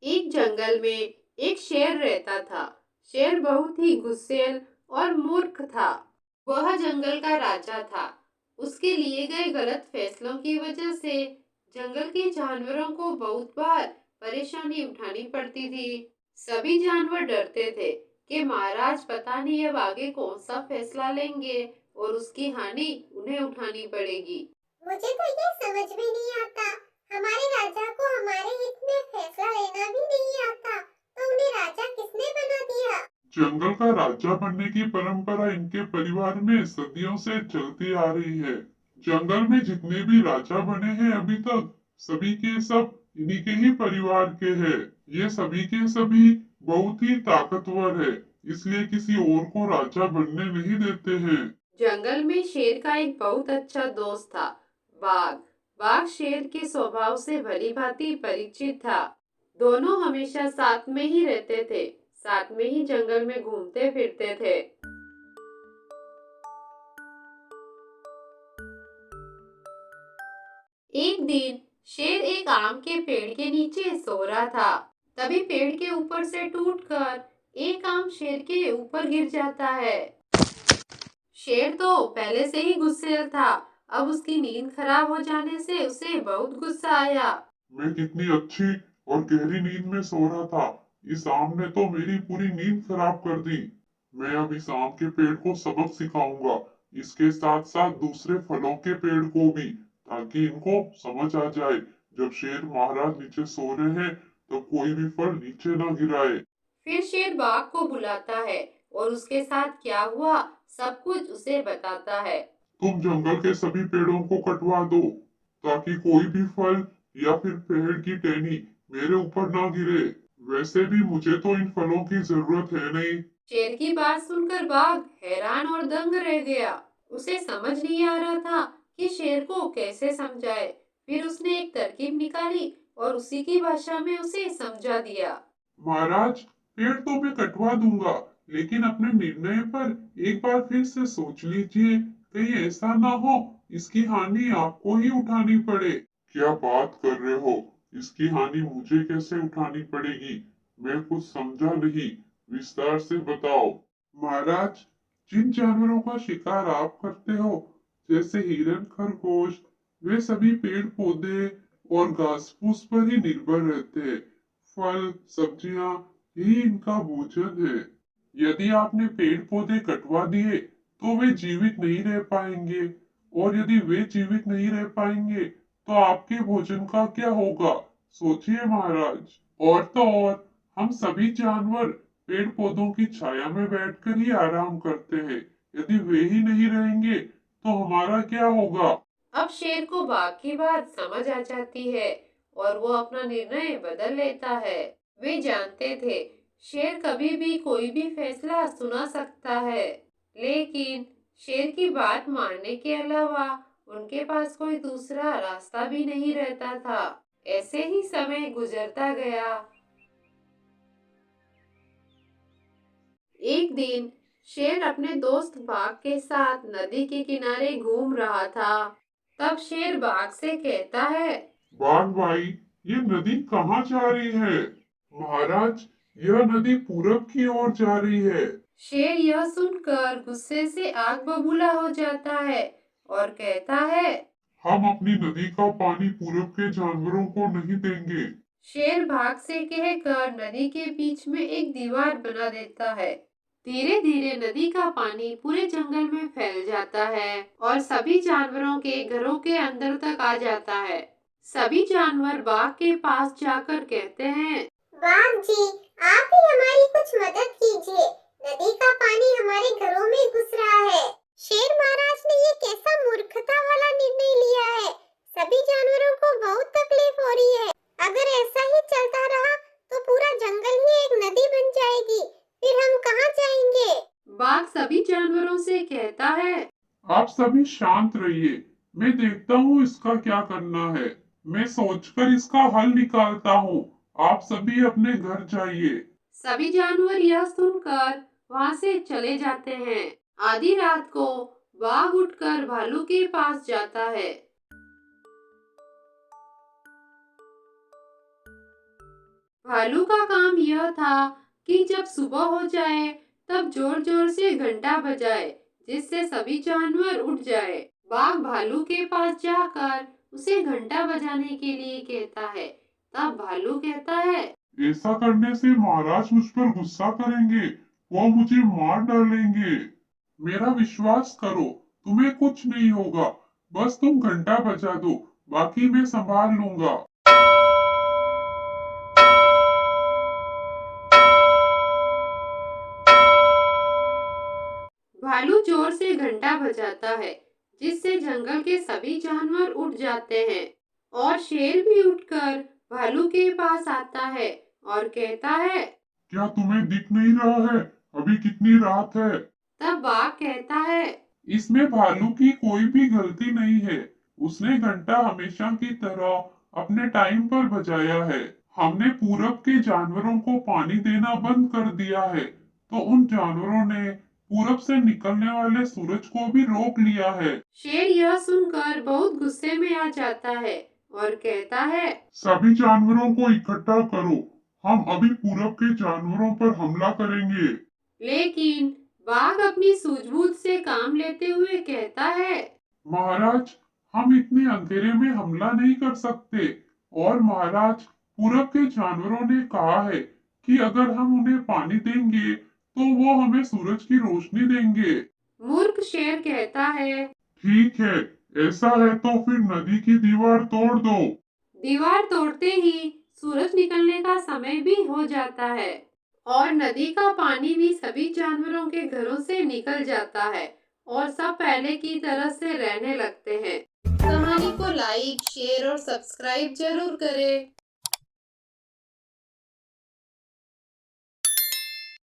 एक जंगल में एक शेर रहता था। शेर बहुत ही गुस्सैल और मूर्ख था। वह जंगल का राजा था। उसके लिए गए गलत फैसलों की वजह से जंगल के जानवरों को बहुत बार परेशानी उठानी पड़ती थी। सभी जानवर डरते थे कि महाराज पता नहीं अब आगे कौन सा फैसला लेंगे और उसकी हानि उन्हें उठानी पड़ेगी। मुझे तो ये समझ में नहीं आता। हमारे राजा को हमारे हित में फैसला लेना भी नहीं आता, तो उन्हें राजा किसने बना दिया? जंगल का राजा बनने की परंपरा इनके परिवार में सदियों से चलती आ रही है। जंगल में जितने भी राजा बने हैं अभी तक, सभी के सब इन्हीं के ही परिवार के हैं। ये सभी के सभी बहुत ही ताकतवर है, इसलिए किसी और को राजा बनने नहीं देते हैं। जंगल में शेर का एक बहुत अच्छा दोस्त था, बाघ। बाघ शेर के स्वभाव से भली भांति परिचित था। दोनों हमेशा साथ में ही रहते थे, साथ में ही जंगल में घूमते फिरते थे। एक दिन शेर एक आम के पेड़ के नीचे सो रहा था। तभी पेड़ के ऊपर से टूटकर एक आम शेर के ऊपर गिर जाता है। शेर तो पहले से ही गुस्से था। अब उसकी नींद खराब हो जाने से उसे बहुत गुस्सा आया। मैं कितनी अच्छी और गहरी नींद में सो रहा था, इस आम ने तो मेरी पूरी नींद खराब कर दी। मैं अब इस आम के पेड़ को सबक सिखाऊंगा, इसके साथ साथ दूसरे फलों के पेड़ को भी, ताकि इनको समझ आ जाए जब शेर महाराज नीचे सो रहे हैं तो कोई भी फल नीचे ना गिराए। फिर शेर बाघ को बुलाता है और उसके साथ क्या हुआ सब कुछ उसे बताता है। तुम जंगल के सभी पेड़ों को कटवा दो, ताकि कोई भी फल या फिर पेड़ की टहनी मेरे ऊपर ना गिरे। वैसे भी मुझे तो इन फलों की जरूरत है नहीं। शेर की बात सुनकर बाघ हैरान और दंग रह गया। उसे समझ नहीं आ रहा था कि शेर को कैसे समझाए। फिर उसने एक तरकीब निकाली और उसी की भाषा में उसे समझा दिया। महाराज, पेड़ तो मैं कटवा दूंगा, लेकिन अपने निर्णय पर एक बार फिर से सोच लीजिए। कहीं ऐसा ना हो इसकी हानि आपको ही उठानी पड़े। क्या बात कर रहे हो? इसकी हानि मुझे कैसे उठानी पड़ेगी? मैं कुछ समझा नहीं, विस्तार से बताओ। महाराज, जिन जानवरों का शिकार आप करते हो, जैसे हिरन, खरगोश, वे सभी पेड़ पौधे और घास फूस पर ही निर्भर रहते हैं। फल, सब्जियां, यही इनका भोजन है। यदि आपने पेड़ पौधे कटवा दिए तो वे जीवित नहीं रह पाएंगे, और यदि वे जीवित नहीं रह पाएंगे तो आपके भोजन का क्या होगा? सोचिए महाराज। और तो और, हम सभी जानवर पेड़ पौधों की छाया में बैठकर ही आराम करते हैं। यदि वे ही नहीं रहेंगे तो हमारा क्या होगा? अब शेर को बाघ की बात समझ आ जाती है और वो अपना निर्णय बदल लेता है। वे जानते थे शेर कभी भी कोई भी फैसला सुना सकता है, लेकिन शेर की बात मानने के अलावा उनके पास कोई दूसरा रास्ता भी नहीं रहता था। ऐसे ही समय गुजरता गया। एक दिन शेर अपने दोस्त बाघ के साथ नदी के किनारे घूम रहा था। तब शेर बाघ से कहता है, बाघ भाई, ये नदी कहाँ जा रही है? महाराज, यह नदी पूरब की ओर जा रही है। शेर यह सुनकर गुस्से से आग बबूला हो जाता है और कहता है, हम अपनी नदी का पानी पूरब के जानवरों को नहीं देंगे। शेर बाघ से कहकर नदी के बीच में एक दीवार बना देता है। धीरे धीरे नदी का पानी पूरे जंगल में फैल जाता है और सभी जानवरों के घरों के अंदर तक आ जाता है। सभी जानवर बाघ के पास जाकर कहते हैं, बाघ जी, आप ही हमारी कुछ मदद कीजिए। नदी का पानी हमारे घरों में घुस रहा है। शेर महाराज ने ये कैसा मूर्खता वाला निर्णय लिया है? सभी जानवरों को बहुत तकलीफ हो रही है। अगर ऐसा ही चलता रहा तो पूरा जंगल ही एक नदी बन जाएगी। फिर हम कहाँ जाएंगे? बाघ सभी जानवरों से कहता है, आप सभी शांत रहिए, मैं देखता हूँ इसका क्या करना है। मैं सोचकर इसका हल निकालता हूँ। आप सभी अपने घर जाइए। सभी जानवर यह सुनकर वहां से चले जाते हैं। आधी रात को बाघ उठकर भालू के पास जाता है। भालू का काम यह था कि जब सुबह हो जाए तब जोर जोर से घंटा बजाए, जिससे सभी जानवर उठ जाए। बाघ भालू के पास जाकर उसे घंटा बजाने के लिए कहता है। तब भालू कहता है, ऐसा करने से महाराज मुझ पर गुस्सा करेंगे, वो मुझे मार डालेंगे। मेरा विश्वास करो, तुम्हें कुछ नहीं होगा, बस तुम घंटा बजा दो, बाकी मैं संभाल लूंगा। भालू जोर से घंटा बजाता है, जिससे जंगल के सभी जानवर उठ जाते हैं और शेर भी उठकर भालू के पास आता है और कहता है, क्या तुम्हें दिख नहीं रहा है अभी कितनी रात है? तब बाघ कहता है, इसमें भालू की कोई भी गलती नहीं है, उसने घंटा हमेशा की तरह अपने टाइम पर बजाया है। हमने पूरब के जानवरों को पानी देना बंद कर दिया है, तो उन जानवरों ने पूरब से निकलने वाले सूरज को भी रोक लिया है। शेर यह सुनकर बहुत गुस्से में आ जाता है और कहता है, सभी जानवरों को इकट्ठा करो, हम अभी पूरब के जानवरों पर हमला करेंगे। लेकिन बाघ अपनी सूझबूझ से काम लेते हुए कहता है, महाराज, हम इतने अंधेरे में हमला नहीं कर सकते, और महाराज, पूरब के जानवरों ने कहा है कि अगर हम उन्हें पानी देंगे तो वो हमें सूरज की रोशनी देंगे। मूर्ख शेर कहता है, ठीक है, ऐसा है तो फिर नदी की दीवार तोड़ दो। दीवार तोड़ते ही सूरज निकलने का समय भी हो जाता है और नदी का पानी भी सभी जानवरों के घरों से निकल जाता है और सब पहले की तरह से रहने लगते हैं। कहानी को लाइक, शेयर और सब्सक्राइब जरूर करें।